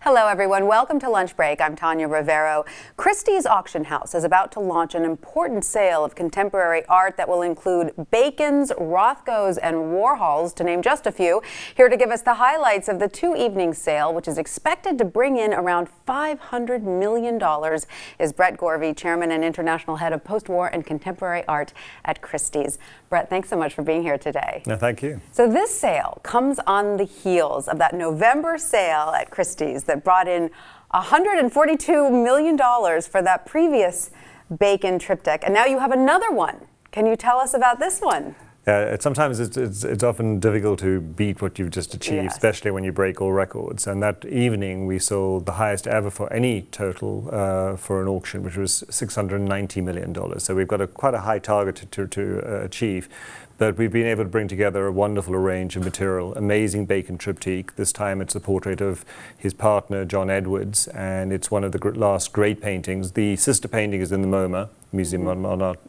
Hello everyone, welcome to Lunch Break. I'm Tanya Rivero. Christie's auction house is about to launch an important sale of contemporary art that will include Bacons, Rothkos, and Warhols, to name just a few. Here to give us the highlights of the two-evening sale, which is expected to bring in around $500 million, is Brett Gorvy, Chairman and International Head of Post-War and Contemporary Art at Christie's. Brett, thanks so much for being here today. No, thank you. So this sale comes on the heels of that November sale at Christie's that brought in $142 million for that previous Bacon triptych, and now you have another one. Can you tell us about this one? Sometimes it's often difficult to beat what you've just achieved, Yes. especially when you break all records. And that evening we sold the highest ever for any total for an auction, which was $690 million. So we've got quite a high target to achieve. But we've been able to bring together a wonderful range of material, amazing Bacon triptych. This time it's a portrait of his partner, John Edwards, and it's one of the last great paintings. The sister painting is in the MoMA, Museum of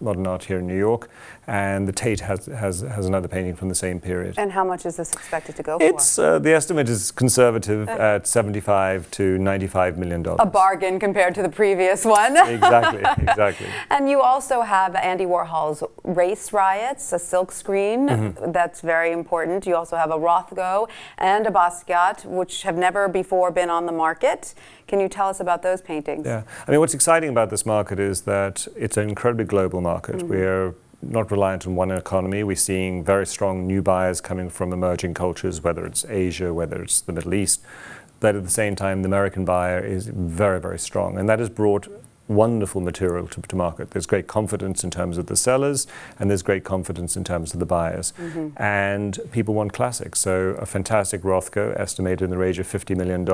Modern Art here in New York, and the Tate has another painting from the same period. And how much is this expected to go It's the estimate is conservative at $75 to $95 million. A bargain compared to the previous one. Exactly, exactly. And you also have Andy Warhol's Race Riots, a silk screen. That's very important. You also have a Rothko and a Basquiat, which have never before been on the market. Can you tell us about those paintings? Yeah, I mean, what's exciting about this market is that it's an incredibly global market. We're not reliant on one economy. We're seeing very strong new buyers coming from emerging cultures, whether it's Asia, whether it's the Middle East. But at the same time, the American buyer is very, very strong. And that has brought wonderful material to market. There's great confidence in terms of the sellers, and there's great confidence in terms of the buyers. And people want classics. So a fantastic Rothko, estimated in the range of $50 million.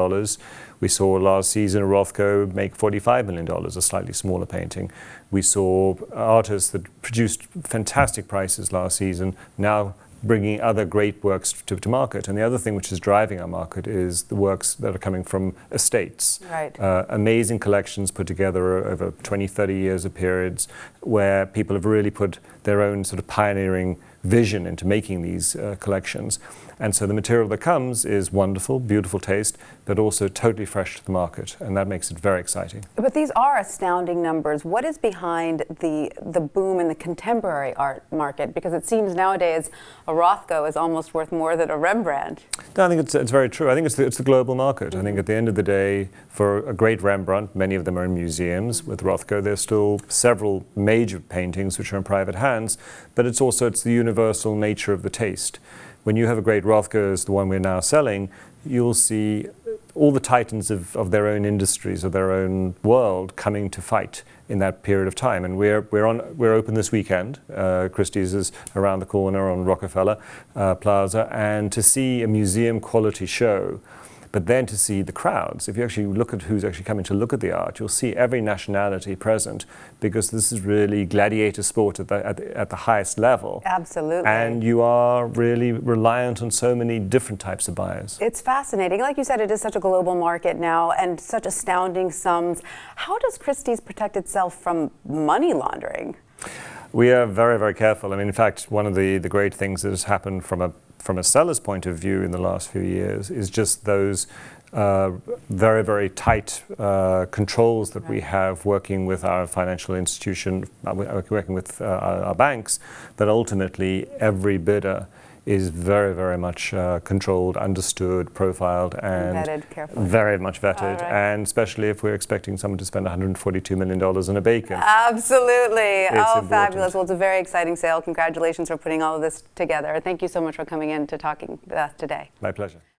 We saw last season a Rothko make $45 million, a slightly smaller painting. We saw artists that produced fantastic prices last season now bringing other great works to market. And the other thing which is driving our market is the works that are coming from estates. Right. Amazing collections put together over 20, 30 years of periods where people have really put their own sort of pioneering vision into making these collections. And so the material that comes is wonderful, beautiful taste, but also totally fresh to the market, and that makes it very exciting. But these are astounding numbers. What is behind the boom in the contemporary art market? Because it seems nowadays a Rothko is almost worth more than a Rembrandt. No, I think it's very true. I think it's the global market. I think at the end of the day, for a great Rembrandt, many of them are in museums. With Rothko, there's still several major paintings which are in private hands, but it's the universal nature of the taste. When you have a great Rothko as the one we're now selling, you'll see all the titans of their own industries, of their own world, coming to fight in that period of time. And we're open this weekend. Christie's is around the corner on Rockefeller Plaza, and to see a museum quality show, but then to see the crowds. If you actually look at who's actually coming to look at the art, you'll see every nationality present, because this is really gladiator sport at the highest level. Absolutely. And you are really reliant on so many different types of buyers. It's fascinating. Like you said, it is such a global market now and such astounding sums. How does Christie's protect itself from money laundering? We are very, very careful. I mean, in fact, one of the great things that has happened from a seller's point of view in the last few years is just those very, very tight controls that we have working with our financial institution, working with our banks, that ultimately every bidder is very, very much controlled, understood, profiled, and vetted carefully. Very much vetted, Right. and especially if we're expecting someone to spend $142 million on a Bacon. Absolutely. It's Oh, important. fabulous. Well, it's a very exciting sale. Congratulations for putting all of this together. Thank you so much for coming in to talking with us today. My pleasure.